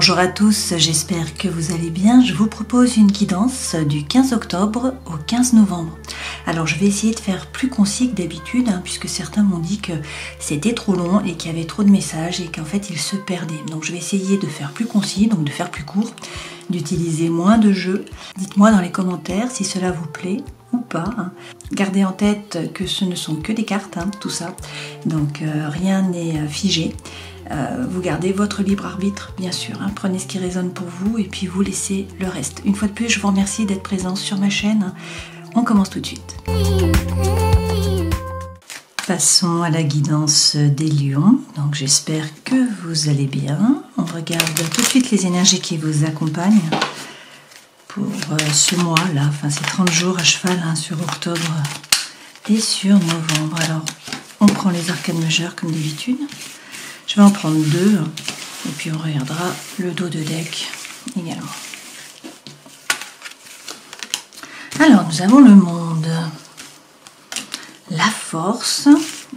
Bonjour à tous, j'espère que vous allez bien. Je vous propose une guidance du 15 octobre au 15 novembre. Alors je vais essayer de faire plus concis que d'habitude, puisque certains m'ont dit que c'était trop long et qu'il y avait trop de messages et qu'en fait ils se perdaient. Donc je vais essayer de faire plus concis, donc de faire plus court, d'utiliser moins de jeux. Dites-moi dans les commentaires si cela vous plaît ou pas. Gardez en tête que ce ne sont que des cartes, tout ça. Donc rien n'est figé. Vous gardez votre libre arbitre, bien sûr. Prenez ce qui résonne pour vous et puis vous laissez le reste. Une fois de plus, je vous remercie d'être présent sur ma chaîne. On commence tout de suite. Passons à la guidance des lions. Donc j'espère que vous allez bien. On regarde tout de suite les énergies qui vous accompagnent pour ce mois-là. Enfin, c'est 30 jours à cheval sur octobre et sur novembre. Alors, on prend les arcanes majeures comme d'habitude. Je vais en prendre deux et puis on regardera le dos de deck également. Alors, nous avons le monde, la force,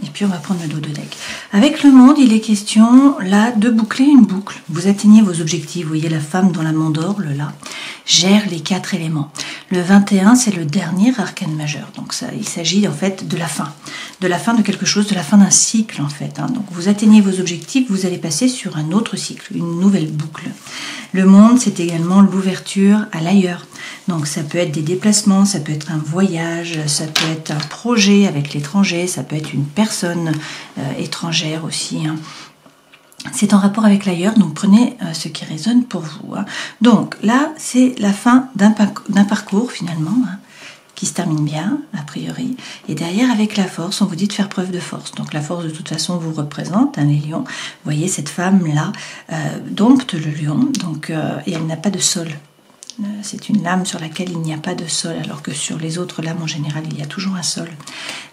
et puis on va prendre le dos de deck. Avec le monde, il est question là de boucler une boucle. Vous atteignez vos objectifs. Vous voyez la femme dans la mandorle là gère les 4 éléments. Le 21, c'est le dernier arcane majeur. Donc ça, il s'agit en fait de la fin de quelque chose, de la fin d'un cycle en fait. Donc vous atteignez vos objectifs, vous allez passer sur un autre cycle, une nouvelle boucle. Le monde, c'est également l'ouverture à l'ailleurs. Donc ça peut être des déplacements, ça peut être un voyage, ça peut être un projet avec l'étranger, ça peut être une personne étrangère aussi. C'est en rapport avec l'ailleurs, donc prenez ce qui résonne pour vous. Donc là, c'est la fin d'un parcours finalement, qui se termine bien, a priori. Et derrière, avec la force, on vous dit de faire preuve de force. Donc la force, de toute façon, vous représente, les lions. Vous voyez, cette femme-là dompte le lion, et elle n'a pas de sol. C'est une lame sur laquelle il n'y a pas de sol, alors que sur les autres lames en général, il y a toujours un sol.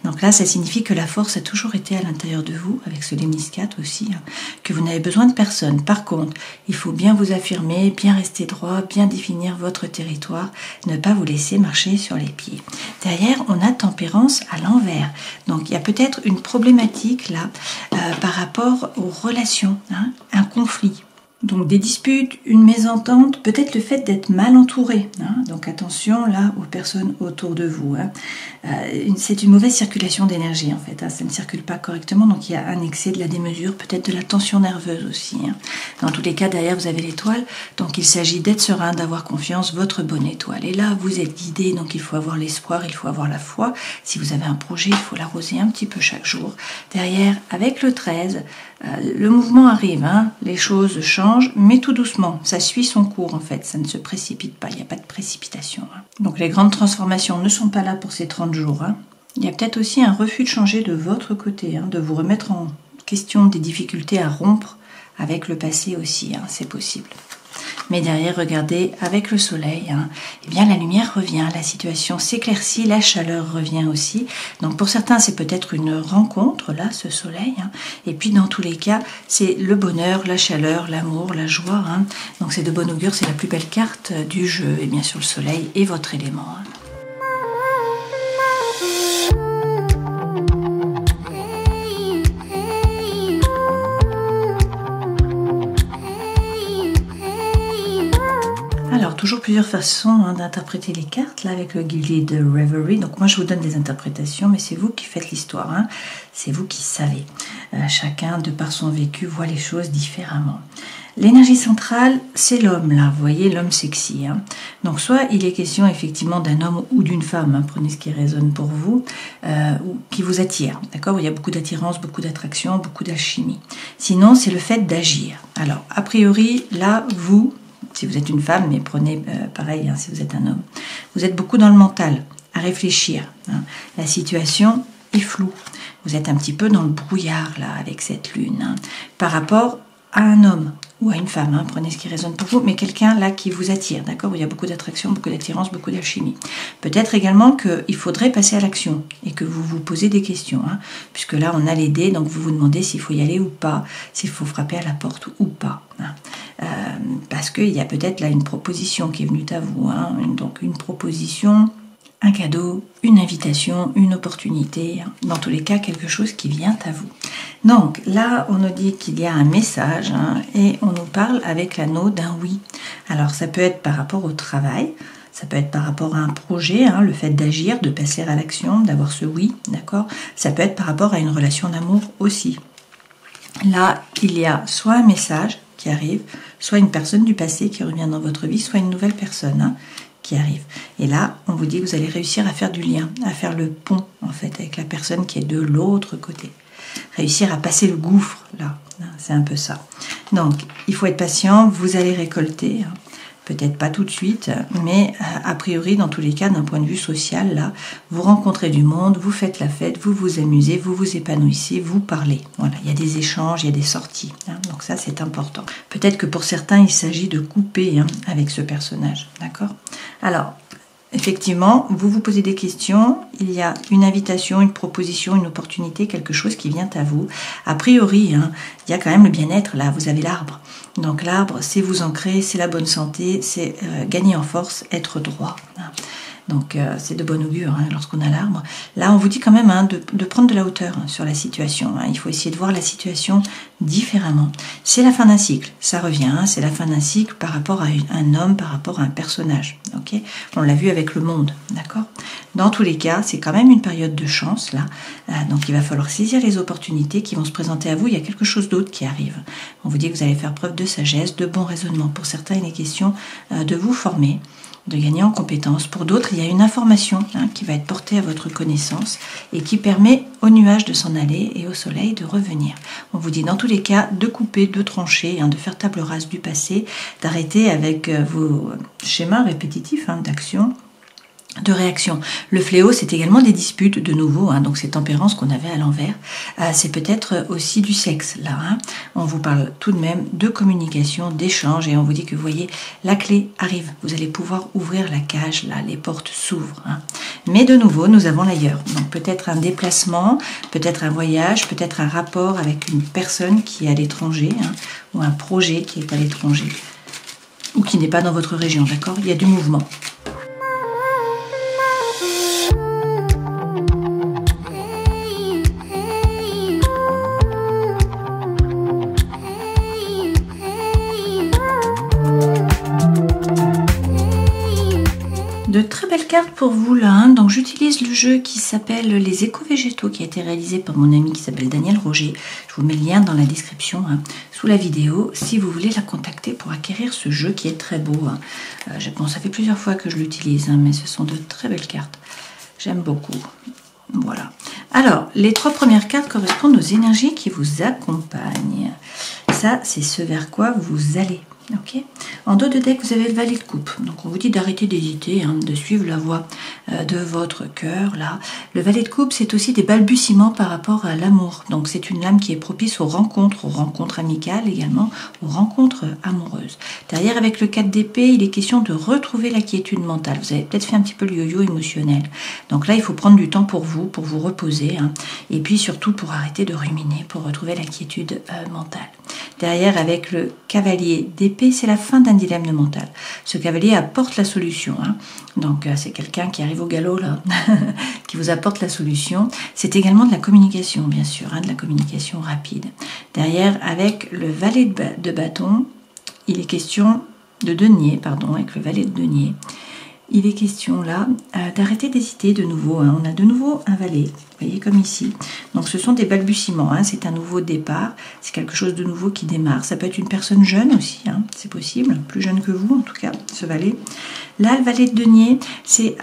Donc là, ça signifie que la force a toujours été à l'intérieur de vous, avec ce lemniscate aussi, que vous n'avez besoin de personne. Par contre, il faut bien vous affirmer, bien rester droit, bien définir votre territoire, ne pas vous laisser marcher sur les pieds. Derrière, on a tempérance à l'envers. Donc il y a peut-être une problématique là par rapport aux relations, un conflit. Donc des disputes, une mésentente, peut-être le fait d'être mal entouré. Donc attention là aux personnes autour de vous. C'est une mauvaise circulation d'énergie en fait. Ça ne circule pas correctement, donc il y a un excès de la démesure, peut-être de la tension nerveuse aussi. Dans tous les cas, derrière vous avez l'étoile, donc il s'agit d'être serein, d'avoir confiance, votre bonne étoile. Et là vous êtes guidé, donc il faut avoir l'espoir, il faut avoir la foi. Si vous avez un projet, il faut l'arroser un petit peu chaque jour. Derrière, avec le 13, le mouvement arrive, les choses changent, mais tout doucement. Ça suit son cours en fait, ça ne se précipite pas, il n'y a pas de précipitation. Donc les grandes transformations ne sont pas là pour ces 30 jours. Il y a peut-être aussi un refus de changer de votre côté, de vous remettre en question des difficultés à rompre avec le passé aussi, c'est possible. Mais derrière, regardez, avec le soleil, eh bien la lumière revient, la situation s'éclaircit, la chaleur revient aussi. Donc pour certains, c'est peut-être une rencontre, là, ce soleil. Et puis dans tous les cas, c'est le bonheur, la chaleur, l'amour, la joie. Donc c'est de bon augure, c'est la plus belle carte du jeu. Et bien sûr, le soleil est votre élément. Alors, toujours plusieurs façons d'interpréter les cartes, là, avec le Gilded Reverie. Donc, moi, je vous donne des interprétations, mais c'est vous qui faites l'histoire, c'est vous qui savez. Chacun, de par son vécu, voit les choses différemment. L'énergie centrale, c'est l'homme, là, vous voyez, l'homme sexy. Donc, soit il est question, effectivement, d'un homme ou d'une femme, prenez ce qui résonne pour vous, ou qui vous attire, d'accord, où il y a beaucoup d'attirance, beaucoup d'attraction, beaucoup d'alchimie. Sinon, c'est le fait d'agir. Alors, a priori, là, vous... Si vous êtes une femme, mais prenez pareil si vous êtes un homme. Vous êtes beaucoup dans le mental, à réfléchir. La situation est floue. Vous êtes un petit peu dans le brouillard là avec cette lune. Par rapport à un homme ou à une femme, prenez ce qui résonne pour vous, mais quelqu'un là qui vous attire, d'accord, où il y a beaucoup d'attraction, beaucoup d'attirance, beaucoup d'alchimie. Peut-être également qu'il faudrait passer à l'action et que vous vous posez des questions, puisque là on a les dés, donc vous vous demandez s'il faut y aller ou pas, s'il faut frapper à la porte ou pas. Parce qu'il y a peut-être là une proposition qui est venue à vous, donc une proposition un cadeau, une invitation, une opportunité, dans tous les cas quelque chose qui vient à vous. Donc là on nous dit qu'il y a un message et on nous parle avec l'anneau d'un oui. Alors ça peut être par rapport au travail, ça peut être par rapport à un projet, le fait d'agir, de passer à l'action, d'avoir ce oui, d'accord. Ça peut être par rapport à une relation d'amour aussi. Là il y a soit un message qui arrive, soit une personne du passé qui revient dans votre vie, soit une nouvelle personne qui arrive. Et là, on vous dit que vous allez réussir à faire du lien, à faire le pont, en fait, avec la personne qui est de l'autre côté. Réussir à passer le gouffre, là. C'est un peu ça. Donc, il faut être patient, vous allez récolter. Peut-être pas tout de suite, mais a priori, dans tous les cas, d'un point de vue social, là, vous rencontrez du monde, vous faites la fête, vous vous amusez, vous vous épanouissez, vous parlez. Voilà, il y a des échanges, il y a des sorties. Donc ça, c'est important. Peut-être que pour certains, il s'agit de couper avec ce personnage, d'accord ? Alors, effectivement, vous vous posez des questions, il y a une invitation, une proposition, une opportunité, quelque chose qui vient à vous. A priori, il y a quand même le bien-être, là, vous avez l'arbre. Donc l'arbre, c'est vous ancrer, c'est la bonne santé, c'est gagner en force, être droit. Donc c'est de bon augure lorsqu'on a l'arbre. Là, on vous dit quand même de prendre de la hauteur sur la situation. Il faut essayer de voir la situation différemment. C'est la fin d'un cycle, ça revient. C'est la fin d'un cycle par rapport à un homme, par rapport à un personnage. Okay, on l'a vu avec le monde, d'accord. Dans tous les cas, c'est quand même une période de chance là. Donc il va falloir saisir les opportunités qui vont se présenter à vous. Il y a quelque chose d'autre qui arrive. On vous dit que vous allez faire preuve de sagesse, de bon raisonnement. Pour certains, il est question de vous former, de gagner en compétences. Pour d'autres, il y a une information qui va être portée à votre connaissance et qui permet aux nuages de s'en aller et au soleil de revenir. On vous dit dans tous les cas de couper, de trancher, de faire table rase du passé, d'arrêter avec vos schémas répétitifs d'action, de réaction. Le fléau, c'est également des disputes, de nouveau, donc ces tempérances qu'on avait à l'envers. C'est peut-être aussi du sexe, là. On vous parle tout de même de communication, d'échange, et on vous dit que, vous voyez, la clé arrive. Vous allez pouvoir ouvrir la cage, là, les portes s'ouvrent. Mais de nouveau, nous avons l'ailleurs. Donc peut-être un déplacement, peut-être un voyage, peut-être un rapport avec une personne qui est à l'étranger, ou un projet qui est à l'étranger, ou qui n'est pas dans votre région, d'accord ? Il y a du mouvement. De très belles cartes pour vous là. Donc j'utilise le jeu qui s'appelle Les Éco-Végétaux, qui a été réalisé par mon ami qui s'appelle Daniel Roger. Je vous mets le lien dans la description sous la vidéo si vous voulez la contacter pour acquérir ce jeu qui est très beau. Bon, ça fait plusieurs fois que je l'utilise, mais ce sont de très belles cartes. J'aime beaucoup. Voilà. Alors, les 3 premières cartes correspondent aux énergies qui vous accompagnent. Ça, c'est ce vers quoi vous allez. Okay. En dos de deck, vous avez le valet de coupe. Donc on vous dit d'arrêter d'hésiter, de suivre la voie de votre cœur. Là, le valet de coupe, c'est aussi des balbutiements par rapport à l'amour. Donc c'est une lame qui est propice aux rencontres amicales également, aux rencontres amoureuses. Derrière, avec le 4 d'épée, il est question de retrouver la quiétude mentale. Vous avez peut-être fait un petit peu le yo-yo émotionnel. Donc là, il faut prendre du temps pour vous reposer, et puis surtout pour arrêter de ruminer, pour retrouver la quiétude mentale. Derrière, avec le cavalier d'épée, c'est la fin d'un dilemme mental. Ce cavalier apporte la solution. Donc, c'est quelqu'un qui arrive au galop, là, qui vous apporte la solution. C'est également de la communication, bien sûr, de la communication rapide. Derrière, avec le valet de bâton, il est question de denier, avec le valet de denier. Il est question là d'arrêter d'hésiter de nouveau. On a de nouveau un valet, vous voyez comme ici. Donc ce sont des balbutiements, c'est un nouveau départ, c'est quelque chose de nouveau qui démarre. Ça peut être une personne jeune aussi, c'est possible, plus jeune que vous en tout cas, ce valet. Là, le valet de denier, c'est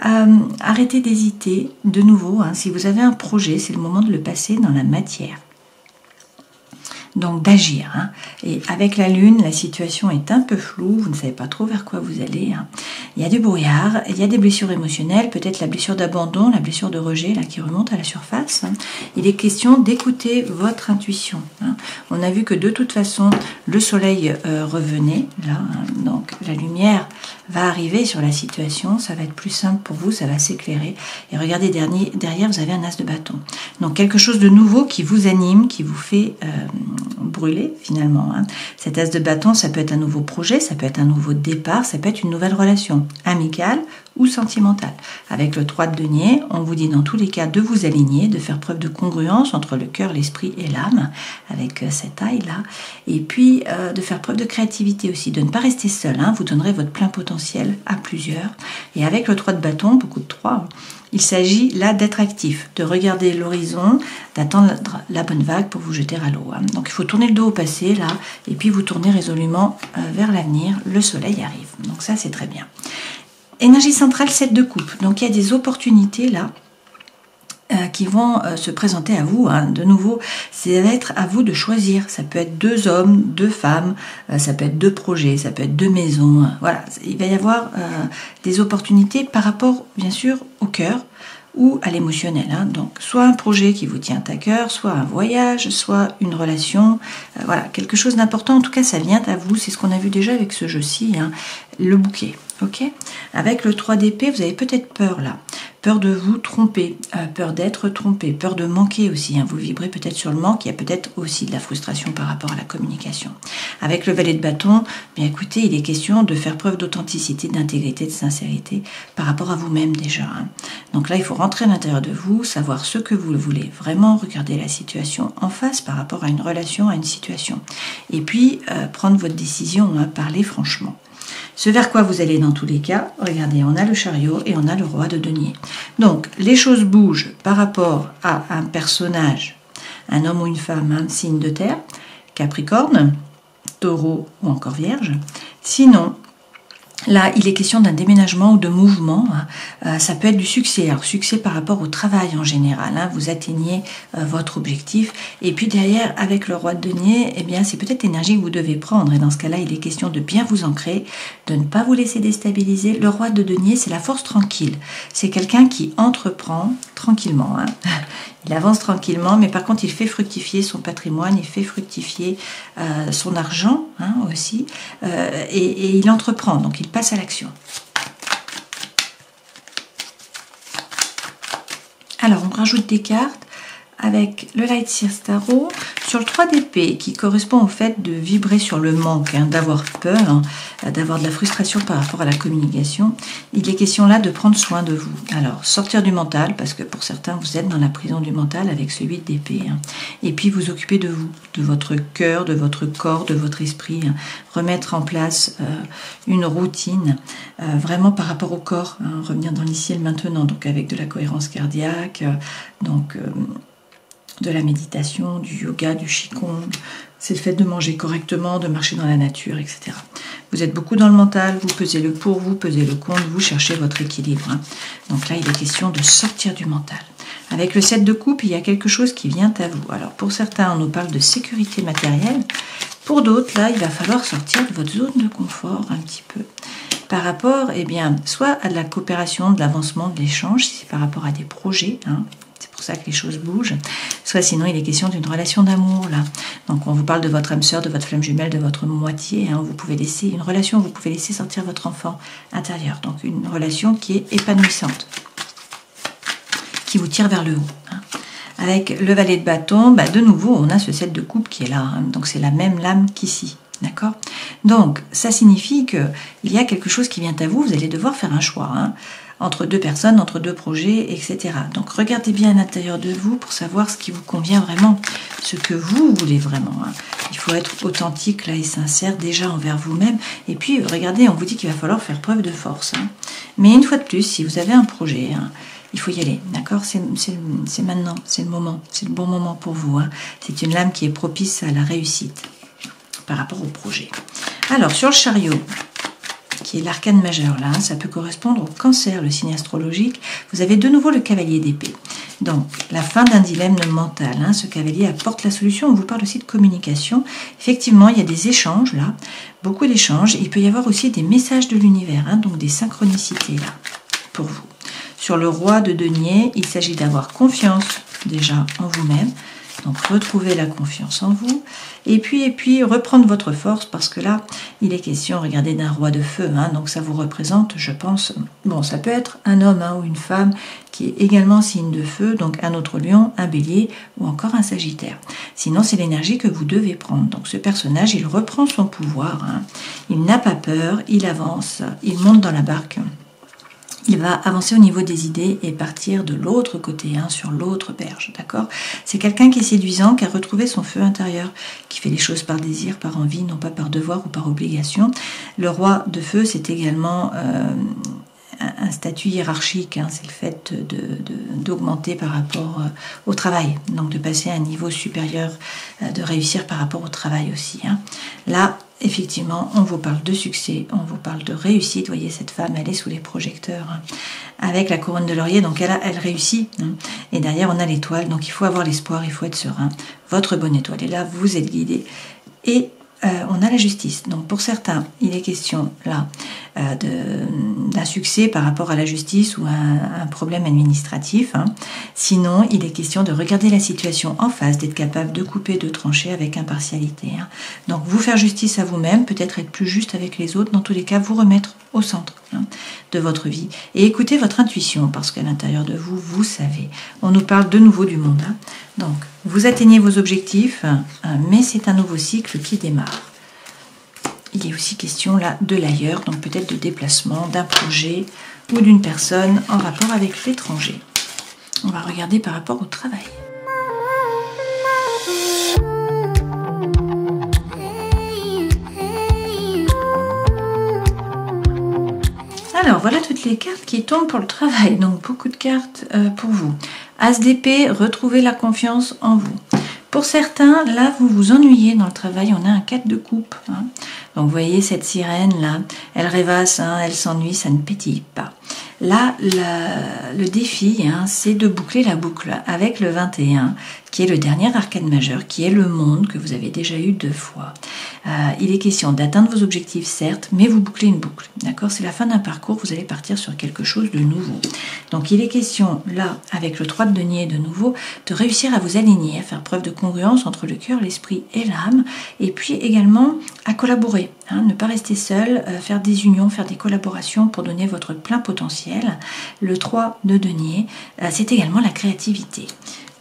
arrêter d'hésiter de nouveau. Si vous avez un projet, c'est le moment de le passer dans la matière. Donc d'agir. Et avec la lune, la situation est un peu floue, vous ne savez pas trop vers quoi vous allez. Il y a du brouillard, il y a des blessures émotionnelles, peut-être la blessure d'abandon, la blessure de rejet là, qui remonte à la surface. Il est question d'écouter votre intuition. On a vu que de toute façon, le soleil revenait, là, donc la lumière va arriver sur la situation, ça va être plus simple pour vous, ça va s'éclairer. Et regardez, derrière, vous avez un as de bâton. Donc quelque chose de nouveau qui vous anime, qui vous fait brûler finalement. Cet as de bâton, ça peut être un nouveau projet, ça peut être un nouveau départ, ça peut être une nouvelle relation amicale ou sentimentale. Avec le 3 de denier, on vous dit dans tous les cas de vous aligner, de faire preuve de congruence entre le cœur, l'esprit et l'âme, avec cette taille-là, et puis de faire preuve de créativité aussi, de ne pas rester seul, hein, vous donnerez votre plein potentiel à plusieurs. Et avec le 3 de bâton, beaucoup de 3, il s'agit là d'être actif, de regarder l'horizon, d'attendre la bonne vague pour vous jeter à l'eau. Hein. Donc il faut tourner le dos au passé, là, et puis vous tournez résolument vers l'avenir, le soleil arrive. Donc ça c'est très bien. Énergie centrale, 7 de coupe. Donc il y a des opportunités là qui vont se présenter à vous. Hein. De nouveau, ça va être à vous de choisir. Ça peut être 2 hommes, 2 femmes, ça peut être 2 projets, ça peut être 2 maisons. Voilà, il va y avoir des opportunités par rapport, bien sûr, au cœur ou à l'émotionnel. Hein. Donc, soit un projet qui vous tient à cœur, soit un voyage, soit une relation. Voilà, quelque chose d'important. En tout cas, ça vient à vous. C'est ce qu'on a vu déjà avec ce jeu-ci, hein. Le bouquet. Ok. Avec le 3 d'épée, vous avez peut-être peur là. Peur de vous tromper, peur d'être trompé, peur de manquer aussi. Hein. Vous vibrez peut-être sur le manque, il y a peut-être aussi de la frustration par rapport à la communication. Avec le valet de bâton, bien écoutez, il est question de faire preuve d'authenticité, d'intégrité, de sincérité par rapport à vous-même déjà. Hein. Donc là, il faut rentrer à l'intérieur de vous, savoir ce que vous voulez vraiment, regarder la situation en face par rapport à une relation, à une situation. Et puis, prendre votre décision, hein, parler franchement. Ce vers quoi vous allez dans tous les cas, regardez, on a le chariot et on a le roi de denier. Donc, les choses bougent par rapport à un personnage, un homme ou une femme, un signe de terre, Capricorne, Taureau ou encore Vierge. Sinon, là, il est question d'un déménagement ou de mouvement. Hein. Ça peut être du succès. Alors, succès par rapport au travail en général. Hein. Vous atteignez votre objectif. Et puis derrière, avec le roi de denier, eh bien, c'est peut-être l'énergie que vous devez prendre. Et dans ce cas-là, il est question de bien vous ancrer, de ne pas vous laisser déstabiliser. Le roi de denier, c'est la force tranquille. C'est quelqu'un qui entreprend tranquillement. Hein. Il avance tranquillement, mais par contre, il fait fructifier son patrimoine, il fait fructifier son argent, hein, aussi, et il entreprend, donc il passe à l'action. Alors, on rajoute des cartes avec le Light Seer Tarot sur le 3 d'épée qui correspond au fait de vibrer sur le manque, hein, d'avoir peur, hein, d'avoir de la frustration par rapport à la communication. Il est question là de prendre soin de vous. Alors, sortir du mental, parce que pour certains, vous êtes dans la prison du mental avec ce 8 d'épée. Hein, et puis, vous occuper de vous, de votre cœur, de votre corps, de votre esprit. Hein, remettre en place une routine, vraiment par rapport au corps. Hein, revenir dans l'ici et le maintenant, donc avec de la cohérence cardiaque, de la méditation, du yoga, du qigong, c'est le fait de manger correctement, de marcher dans la nature, etc. Vous êtes beaucoup dans le mental, vous pesez le pour, vous pesez le contre, vous cherchez votre équilibre. Hein. Donc là, il est question de sortir du mental. Avec le 7 de coupe, il y a quelque chose qui vient à vous. Alors pour certains, on nous parle de sécurité matérielle. Pour d'autres, là, il va falloir sortir de votre zone de confort un petit peu. Par rapport, eh bien, soit à de la coopération, de l'avancement, de l'échange, si c'est par rapport à des projets, hein. C'est pour ça que les choses bougent. Soit sinon, il est question d'une relation d'amour, là. Donc, on vous parle de votre âme sœur, de votre flamme jumelle, de votre moitié. Hein. Vous pouvez laisser une relation, vous pouvez laisser sortir votre enfant intérieur. Donc, une relation qui est épanouissante, qui vous tire vers le haut. Hein. Avec le valet de bâton, bah, de nouveau, on a ce 7 de coupe qui est là. Hein. Donc, c'est la même lame qu'ici. D'accord? Donc, ça signifie qu'il y a quelque chose qui vient à vous. Vous allez devoir faire un choix, hein, entre 2 personnes, entre 2 projets, etc. Donc, regardez bien à l'intérieur de vous pour savoir ce qui vous convient vraiment, ce que vous voulez vraiment. Hein. Il faut être authentique là et sincère déjà envers vous-même. Et puis, regardez, on vous dit qu'il va falloir faire preuve de force. Hein. Mais une fois de plus, si vous avez un projet, hein, il faut y aller, d'accord? C'est maintenant, c'est le moment, c'est le bon moment pour vous. Hein. C'est une lame qui est propice à la réussite par rapport au projet. Alors, sur le chariot, qui est l'arcane majeur, là, ça peut correspondre au cancer, le signe astrologique. Vous avez de nouveau le cavalier d'épée. Donc, la fin d'un dilemme mental. Hein, ce cavalier apporte la solution. On vous parle aussi de communication. Effectivement, il y a des échanges, là, beaucoup d'échanges. Il peut y avoir aussi des messages de l'univers, hein, donc des synchronicités, là, pour vous. Sur le roi de denier, il s'agit d'avoir confiance, déjà, en vous-même. Donc, retrouvez la confiance en vous. Et puis, reprendre votre force, parce que là, il est question, regardez, d'un roi de feu. Hein, donc, ça vous représente, je pense, bon, ça peut être un homme, hein, ou une femme qui est également signe de feu, donc un autre lion, un bélier, ou encore un sagittaire. Sinon, c'est l'énergie que vous devez prendre. Donc, ce personnage, il reprend son pouvoir. Hein, il n'a pas peur, il avance, il monte dans la barque. il va avancer au niveau des idées et partir de l'autre côté, hein, sur l'autre berge, d'accord? C'est quelqu'un qui est séduisant, qui a retrouvé son feu intérieur, qui fait les choses par désir, par envie, non pas par devoir ou par obligation. Le roi de feu, c'est également un statut hiérarchique, hein, c'est le fait d'augmenter par rapport au travail, donc de passer à un niveau supérieur, de réussir par rapport au travail aussi, hein. Là, effectivement, on vous parle de succès, on vous parle de réussite. Vous voyez, cette femme, elle est sous les projecteurs, hein, avec la couronne de laurier, donc elle réussit, hein. Et derrière, on a l'étoile, donc il faut avoir l'espoir, il faut être serein. Votre bonne étoile est là, vous êtes guidé. Et on a la justice. Donc pour certains, il est question là d'un succès par rapport à la justice ou à un problème administratif, hein. Sinon, il est question de regarder la situation en face, d'être capable de couper, de trancher avec impartialité, hein. Donc vous faire justice à vous-même, peut-être être plus juste avec les autres, dans tous les cas vous remettre au centre, hein, de votre vie et écoutez votre intuition, parce qu'à l'intérieur de vous, vous savez. On nous parle de nouveau du monde, hein. Donc vous atteignez vos objectifs, hein, mais c'est un nouveau cycle qui démarre. Il est aussi question là de l'ailleurs, donc peut-être de déplacement, d'un projet ou d'une personne en rapport avec l'étranger. On va regarder par rapport au travail. Alors voilà toutes les cartes qui tombent pour le travail, donc beaucoup de cartes pour vous. As d'épée, retrouvez la confiance en vous. Pour certains, là, vous vous ennuyez dans le travail, on a un 4 de coupe, hein. Donc vous voyez cette sirène là, elle rêvasse, hein, elle s'ennuie, ça ne pétille pas. Là, le défi, hein, c'est de boucler la boucle avec le 21, qui est le dernier arcane majeur, qui est le monde que vous avez déjà eu 2 fois. Il est question d'atteindre vos objectifs, certes, mais vous bouclez une boucle, d'accord? C'est la fin d'un parcours, vous allez partir sur quelque chose de nouveau. Donc il est question, là, avec le 3 de denier de nouveau, de réussir à vous aligner, à faire preuve de congruence entre le cœur, l'esprit et l'âme, et puis également à collaborer, hein, ne pas rester seul, faire des unions, faire des collaborations pour donner votre plein potentiel. Le 3 de denier, c'est également la créativité.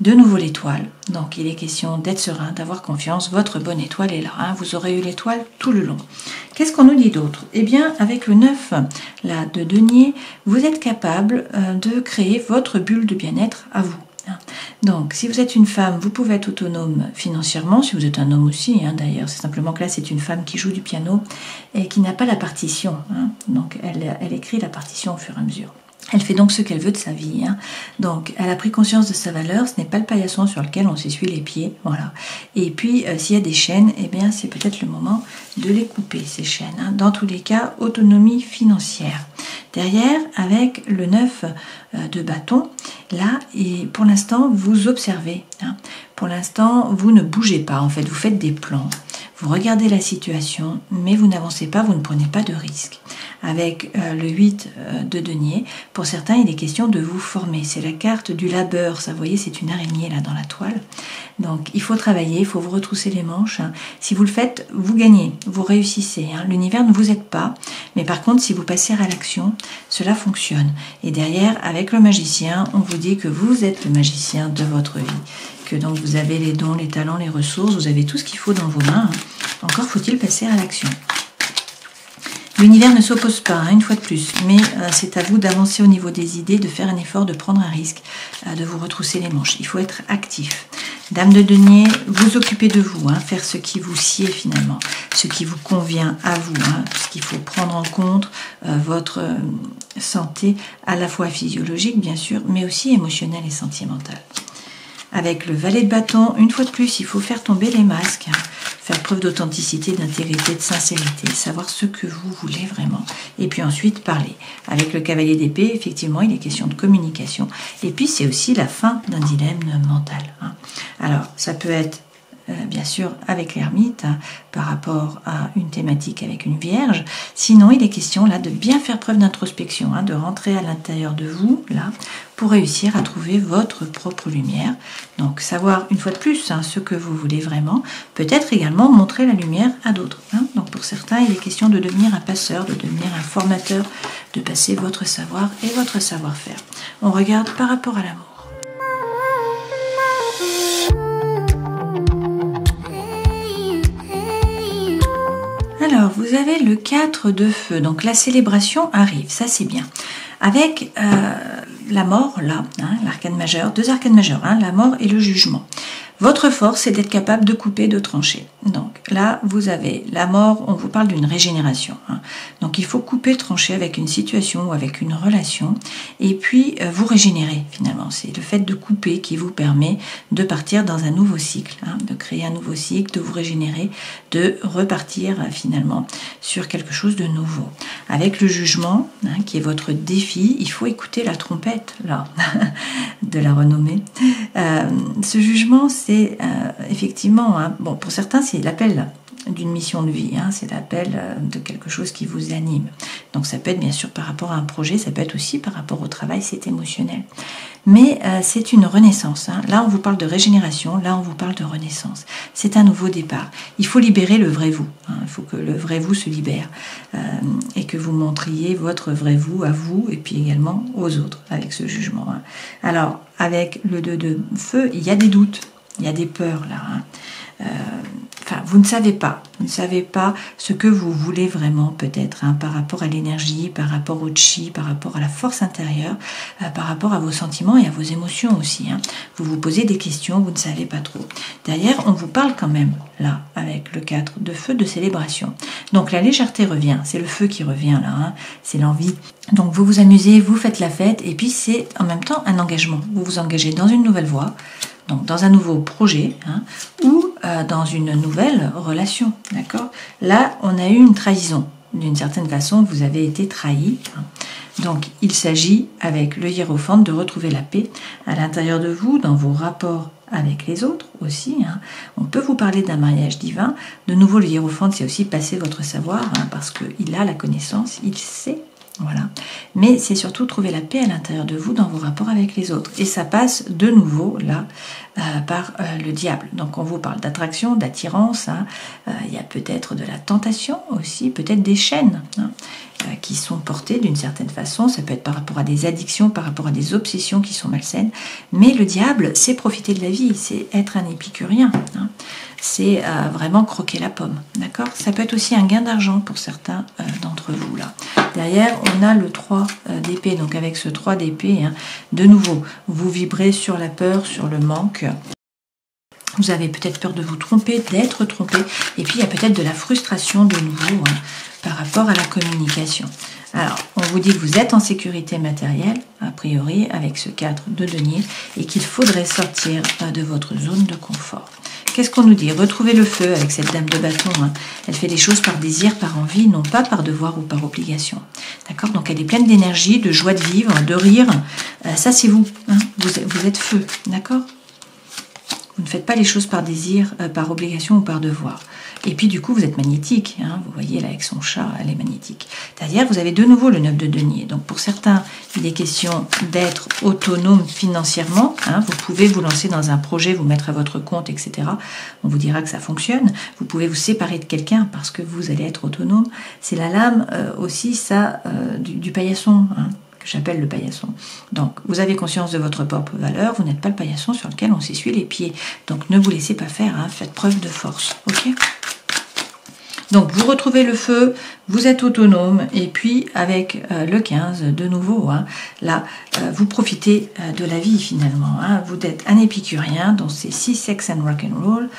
De nouveau l'étoile, donc il est question d'être serein, d'avoir confiance, votre bonne étoile est là, hein, vous aurez eu l'étoile tout le long. Qu'est-ce qu'on nous dit d'autre? Eh bien, avec le 9 là, de denier, vous êtes capable de créer votre bulle de bien-être à vous. Donc, si vous êtes une femme, vous pouvez être autonome financièrement, si vous êtes un homme aussi, hein, d'ailleurs, c'est simplement que là, c'est une femme qui joue du piano et qui n'a pas la partition, hein. Donc, elle écrit la partition au fur et à mesure. Elle fait donc ce qu'elle veut de sa vie, hein. Donc, elle a pris conscience de sa valeur, ce n'est pas le paillasson sur lequel on s'essuie les pieds, voilà. Et puis, s'il y a des chaînes, eh bien, c'est peut-être le moment de les couper, ces chaînes, hein. Dans tous les cas, autonomie financière. Derrière, avec le 9 de bâton, là, et pour l'instant, vous observez, hein. Pour l'instant, vous ne bougez pas, en fait, vous faites des plans. Vous regardez la situation, mais vous n'avancez pas, vous ne prenez pas de risques. Avec le 8 de denier, pour certains, il est question de vous former. C'est la carte du labeur, ça, vous voyez, c'est une araignée là dans la toile. Donc, il faut travailler, il faut vous retrousser les manches, hein. Si vous le faites, vous gagnez, vous réussissez, hein. L'univers ne vous aide pas, mais par contre, si vous passez à l'action, cela fonctionne. Et derrière, avec le magicien, on vous dit que vous êtes le magicien de votre vie. Que donc vous avez les dons, les talents, les ressources, vous avez tout ce qu'il faut dans vos mains, hein. Encore faut-il passer à l'action. L'univers ne s'oppose pas, hein, une fois de plus, mais c'est à vous d'avancer au niveau des idées, de faire un effort, de prendre un risque, de vous retrousser les manches. Il faut être actif. Dame de denier, vous occupez de vous, hein, faire ce qui vous sied finalement, ce qui vous convient à vous, hein, parce qu'il faut prendre en compte votre santé à la fois physiologique, bien sûr, mais aussi émotionnelle et sentimentale. Avec le valet de bâton, une fois de plus, il faut faire tomber les masques, hein, faire preuve d'authenticité, d'intégrité, de sincérité, savoir ce que vous voulez vraiment, et puis ensuite parler. Avec le cavalier d'épée, effectivement, il est question de communication, et puis c'est aussi la fin d'un dilemme mental, hein. Alors, ça peut être bien sûr avec l'ermite, hein, par rapport à une thématique avec une vierge. Sinon, il est question là de bien faire preuve d'introspection, hein, de rentrer à l'intérieur de vous là pour réussir à trouver votre propre lumière. Donc savoir une fois de plus, hein, ce que vous voulez vraiment, peut-être également montrer la lumière à d'autres, hein. Donc pour certains, il est question de devenir un passeur, de devenir un formateur, de passer votre savoir et votre savoir-faire. On regarde par rapport à l'amour. Alors, vous avez le 4 de feu, donc la célébration arrive, ça c'est bien. Avec la mort, là, hein, l'arcane majeur, deux arcanes majeurs, hein, la mort et le jugement. Votre force, c'est d'être capable de couper, de trancher. Donc là, vous avez la mort, on vous parle d'une régénération. Hein. Donc il faut couper, trancher avec une situation ou avec une relation, et puis vous régénérer finalement. C'est le fait de couper qui vous permet de partir dans un nouveau cycle, hein, de créer un nouveau cycle, de vous régénérer, de repartir finalement sur quelque chose de nouveau. Avec le jugement, hein, qui est votre défi, il faut écouter la trompette là de la renommée. Ce jugement, c'est effectivement, hein, bon, pour certains, c'est l'appel d'une mission de vie, hein, c'est l'appel de quelque chose qui vous anime. Donc ça peut être bien sûr par rapport à un projet, ça peut être aussi par rapport au travail, c'est émotionnel. Mais c'est une renaissance. Hein. Là, on vous parle de régénération, là, on vous parle de renaissance. C'est un nouveau départ. Il faut libérer le vrai vous. Hein. Il faut que le vrai vous se libère et que vous montriez votre vrai vous à vous et puis également aux autres avec ce jugement. Hein. Alors, avec le 2 de feu, il y a des doutes, il y a des peurs là. Hein. Enfin, vous ne savez pas ce que vous voulez vraiment peut-être, hein, par rapport à l'énergie, par rapport au chi, par rapport à la force intérieure, par rapport à vos sentiments et à vos émotions aussi. Hein. Vous vous posez des questions, vous ne savez pas trop. Derrière, on vous parle quand même, là, avec le 4 de feu, de célébration. Donc la légèreté revient, c'est le feu qui revient là, hein, c'est l'envie. Donc vous vous amusez, vous faites la fête, et puis c'est en même temps un engagement. Vous vous engagez dans une nouvelle voie, donc dans un nouveau projet, hein, ou dans une nouvelle relation, d'accord? Là, on a eu une trahison. D'une certaine façon, vous avez été trahi. Hein. Donc, il s'agit, avec le hiérophante, de retrouver la paix à l'intérieur de vous, dans vos rapports avec les autres aussi. Hein. On peut vous parler d'un mariage divin. De nouveau, le hiérophante, c'est aussi passer votre savoir, hein, parce qu'il a la connaissance, il sait. Voilà. Mais c'est surtout trouver la paix à l'intérieur de vous dans vos rapports avec les autres. Et ça passe de nouveau là par le diable. Donc on vous parle d'attraction, d'attirance. Hein. Il y a peut-être de la tentation aussi, peut-être des chaînes, hein, qui sont portées d'une certaine façon. Ça peut être par rapport à des addictions, par rapport à des obsessions qui sont malsaines. Mais le diable, c'est profiter de la vie, c'est être un épicurien. Hein. C'est vraiment croquer la pomme, d'accord? Ça peut être aussi un gain d'argent pour certains d'entre vous là. Derrière, on a le 3 d'épée. Donc avec ce 3 d'épée, hein, de nouveau, vous vibrez sur la peur, sur le manque. Vous avez peut-être peur de vous tromper, d'être trompé. Et puis, il y a peut-être de la frustration de nouveau, hein, par rapport à la communication. Alors, on vous dit que vous êtes en sécurité matérielle, a priori, avec ce 4 de denier, et qu'il faudrait sortir de votre zone de confort. Qu'est-ce qu'on nous dit? Retrouvez le feu avec cette dame de bâton. Hein. Elle fait les choses par désir, par envie, non pas par devoir ou par obligation. D'accord? Donc elle est pleine d'énergie, de joie de vivre, de rire. Ça, c'est vous. Hein. Vous êtes feu. D'accord? Vous ne faites pas les choses par désir, par obligation ou par devoir. Et puis du coup, vous êtes magnétique. Hein, vous voyez là avec son chat, elle est magnétique. C'est-à-dire, vous avez de nouveau le 9 de denier. Donc pour certains, il est question d'être autonome financièrement. Hein, vous pouvez vous lancer dans un projet, vous mettre à votre compte, etc. On vous dira que ça fonctionne. Vous pouvez vous séparer de quelqu'un parce que vous allez être autonome. C'est la lame aussi, ça, du paillasson. Hein, j'appelle le paillasson. Donc, vous avez conscience de votre propre valeur, vous n'êtes pas le paillasson sur lequel on s'essuie les pieds. Donc, ne vous laissez pas faire, hein, faites preuve de force, ok? Donc, vous retrouvez le feu, vous êtes autonome, et puis avec le 15, de nouveau, hein, là, vous profitez de la vie finalement. Hein, vous êtes un épicurien, donc c'est 6 sex and rock'n'roll.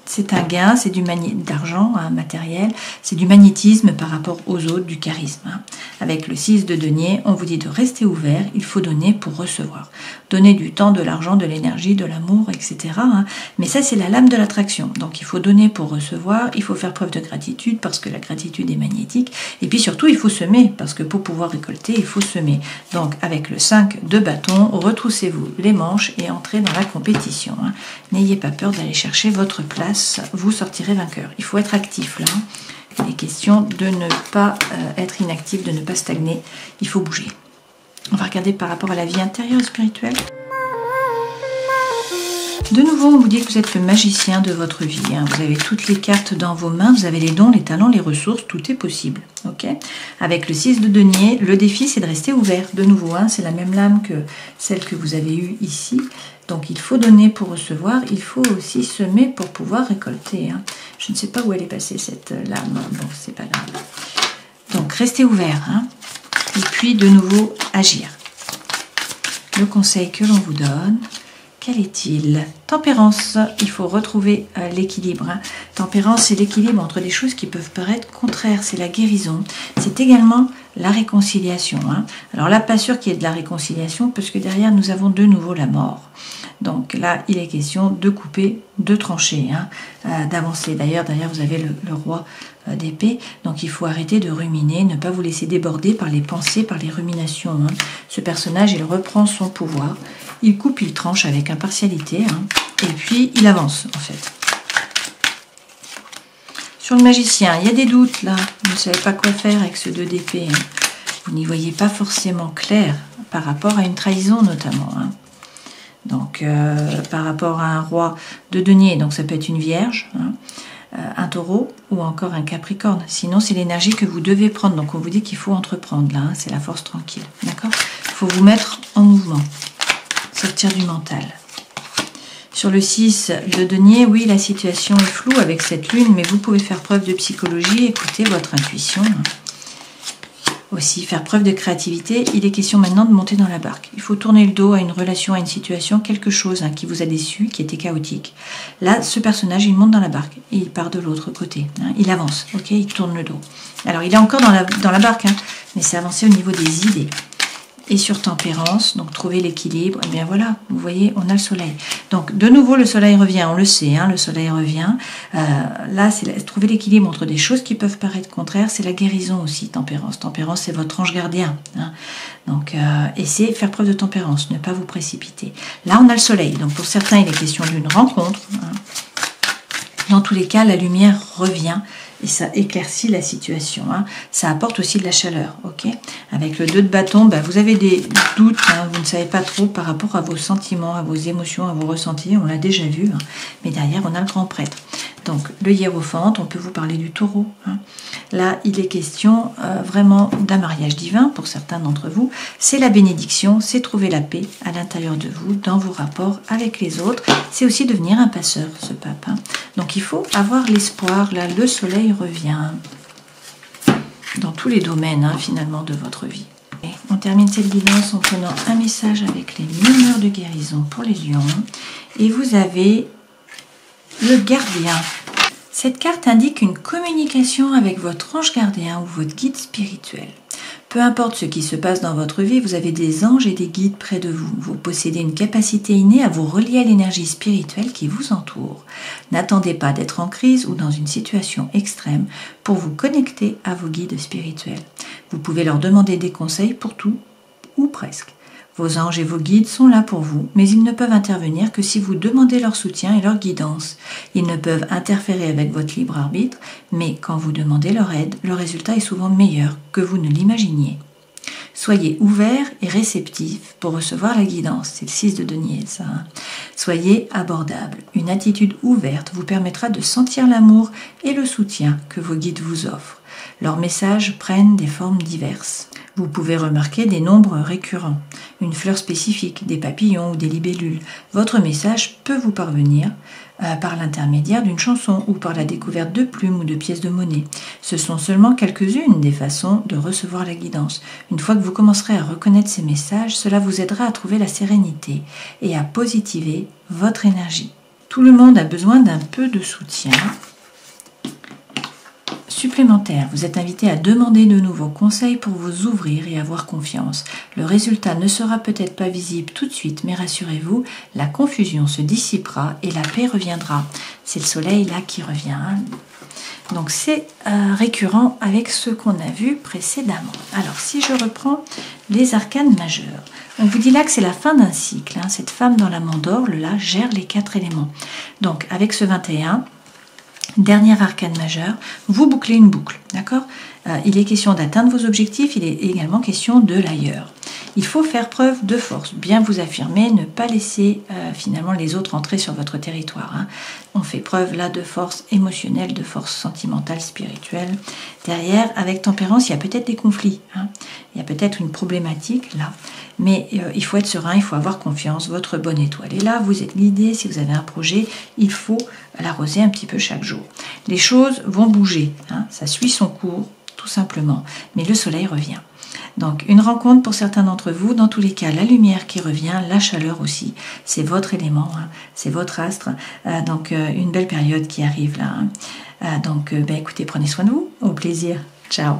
C'est un gain, c'est du d'argent, hein, matériel, c'est du magnétisme par rapport aux autres, du charisme. Hein. Avec le 6 de denier, on vous dit de rester ouvert, il faut donner pour recevoir. Donner du temps, de l'argent, de l'énergie, de l'amour, etc. Hein. Mais ça, c'est la lame de l'attraction. Donc, il faut donner pour recevoir, il faut faire preuve de gratitude parce que la gratitude est magnétique. Et puis surtout, il faut semer parce que pour pouvoir récolter, il faut semer. Donc, avec le 5 de bâton, retroussez-vous les manches et entrez dans la compétition. Hein. N'ayez pas peur d'aller chercher votre place, vous sortirez vainqueur. Il faut être actif là. Il est question de ne pas être inactif, de ne pas stagner. Il faut bouger. On va regarder par rapport à la vie intérieure et spirituelle. De nouveau, on vous dit que vous êtes le magicien de votre vie. Hein. Vous avez toutes les cartes dans vos mains, vous avez les dons, les talents, les ressources, tout est possible. Okay, avec le 6 de denier, le défi, c'est de rester ouvert. De nouveau, hein, c'est la même lame que celle que vous avez eue ici. Donc, il faut donner pour recevoir, il faut aussi semer pour pouvoir récolter. Hein. Je ne sais pas où elle est passée, cette lame. Bon, c'est pas grave. Donc, restez ouvert. Hein. et puis de nouveau agir. Le conseil que l'on vous donne, quel est-il? Tempérance, il faut retrouver l'équilibre. Hein. Tempérance, c'est l'équilibre entre des choses qui peuvent paraître contraires, c'est la guérison. C'est également la réconciliation. Hein. Alors là, pas sûr qu'il y ait de la réconciliation, parce que derrière, nous avons de nouveau la mort. Donc là, il est question de couper, de trancher, hein, d'avancer. D'ailleurs, vous avez le roi d'épée, donc il faut arrêter de ruminer, ne pas vous laisser déborder par les pensées, par les ruminations. Hein. Ce personnage, il reprend son pouvoir, il coupe, il tranche avec impartialité, hein, et puis il avance en fait. Sur le magicien, il y a des doutes là, vous ne savez pas quoi faire avec ce 2 d'épée. Hein. Vous n'y voyez pas forcément clair par rapport à une trahison notamment. Hein. Donc par rapport à un roi de denier, donc ça peut être une vierge, hein, un taureau ou encore un capricorne. Sinon, c'est l'énergie que vous devez prendre. Donc on vous dit qu'il faut entreprendre là, hein, c'est la force tranquille. D'accord ? Il faut vous mettre en mouvement, sortir du mental. Sur le 6 de denier, oui, la situation est floue avec cette lune, mais vous pouvez faire preuve de psychologie, écouter votre intuition. Aussi, faire preuve de créativité. Il est question maintenant de monter dans la barque. Il faut tourner le dos à une relation, à une situation, quelque chose hein, qui vous a déçu, qui était chaotique. Là, ce personnage, il monte dans la barque et il part de l'autre côté. Hein, il avance, ok, il tourne le dos. Alors, il est encore dans la barque, hein, mais c'est avancé au niveau des idées. Et sur tempérance, donc trouver l'équilibre, et bien voilà, vous voyez, on a le soleil. Donc de nouveau, le soleil revient, on le sait, hein, le soleil revient. Là, c'est trouver l'équilibre entre des choses qui peuvent paraître contraires, c'est la guérison aussi, tempérance. Tempérance, c'est votre ange gardien. Hein. Donc, essayez de faire preuve de tempérance, ne pas vous précipiter. Là, on a le soleil, donc pour certains, il est question d'une rencontre. Hein. Dans tous les cas, la lumière revient. Et ça éclaircit la situation. Hein. Ça apporte aussi de la chaleur. Ok. Avec le 2 de bâton, ben, vous avez des doutes. Hein, vous ne savez pas trop par rapport à vos sentiments, à vos émotions, à vos ressentis. On l'a déjà vu. Hein. Mais derrière, on a le grand prêtre. Donc, le hiérophante, on peut vous parler du taureau. Hein. Là, il est question vraiment d'un mariage divin pour certains d'entre vous. C'est la bénédiction, c'est trouver la paix à l'intérieur de vous, dans vos rapports avec les autres. C'est aussi devenir un passeur, ce pape. Hein. Donc, il faut avoir l'espoir. Là, le soleil revient dans tous les domaines, hein, finalement, de votre vie. Et on termine cette guidance en prenant un message avec les mineurs de guérison pour les lions. Et vous avez le gardien. Cette carte indique une communication avec votre ange gardien ou votre guide spirituel. Peu importe ce qui se passe dans votre vie, vous avez des anges et des guides près de vous. Vous possédez une capacité innée à vous relier à l'énergie spirituelle qui vous entoure. N'attendez pas d'être en crise ou dans une situation extrême pour vous connecter à vos guides spirituels. Vous pouvez leur demander des conseils pour tout ou presque. Vos anges et vos guides sont là pour vous, mais ils ne peuvent intervenir que si vous demandez leur soutien et leur guidance. Ils ne peuvent interférer avec votre libre arbitre, mais quand vous demandez leur aide, le résultat est souvent meilleur que vous ne l'imaginiez. Soyez ouverts et réceptifs pour recevoir la guidance. C'est le 6 de denier, ça. Hein. Soyez abordables. Une attitude ouverte vous permettra de sentir l'amour et le soutien que vos guides vous offrent. Leurs messages prennent des formes diverses. Vous pouvez remarquer des nombres récurrents, une fleur spécifique, des papillons ou des libellules. Votre message peut vous parvenir par l'intermédiaire d'une chanson ou par la découverte de plumes ou de pièces de monnaie. Ce sont seulement quelques-unes des façons de recevoir la guidance. Une fois que vous commencerez à reconnaître ces messages, cela vous aidera à trouver la sérénité et à positiver votre énergie. Tout le monde a besoin d'un peu de soutien supplémentaire. Vous êtes invité à demander de nouveaux conseils pour vous ouvrir et avoir confiance. Le résultat ne sera peut-être pas visible tout de suite, mais rassurez-vous, la confusion se dissipera et la paix reviendra. C'est le soleil là qui revient. Hein. Donc c'est récurrent avec ce qu'on a vu précédemment. Alors si je reprends les arcanes majeures, on vous dit là que c'est la fin d'un cycle. Hein. Cette femme dans la mandorle là gère les 4 éléments. Donc avec ce 21, dernier arcane majeur, vous bouclez une boucle, d'accord ? Il est question d'atteindre vos objectifs, il est également question de l'ailleurs. Il faut faire preuve de force, bien vous affirmer, ne pas laisser finalement les autres entrer sur votre territoire. Hein. On fait preuve là de force émotionnelle, de force sentimentale, spirituelle. Derrière, avec tempérance, il y a peut-être des conflits, hein. Il y a peut-être une problématique là, mais il faut être serein, il faut avoir confiance, votre bonne étoile est là, vous êtes guidé, si vous avez un projet, il faut l'arroser un petit peu chaque jour. Les choses vont bouger, hein. Ça suit son cours, tout simplement, mais le soleil revient. Donc une rencontre pour certains d'entre vous, dans tous les cas la lumière qui revient, la chaleur aussi, c'est votre élément, hein, c'est votre astre, donc une belle période qui arrive là. Hein. Donc écoutez, prenez soin de vous, au plaisir, ciao.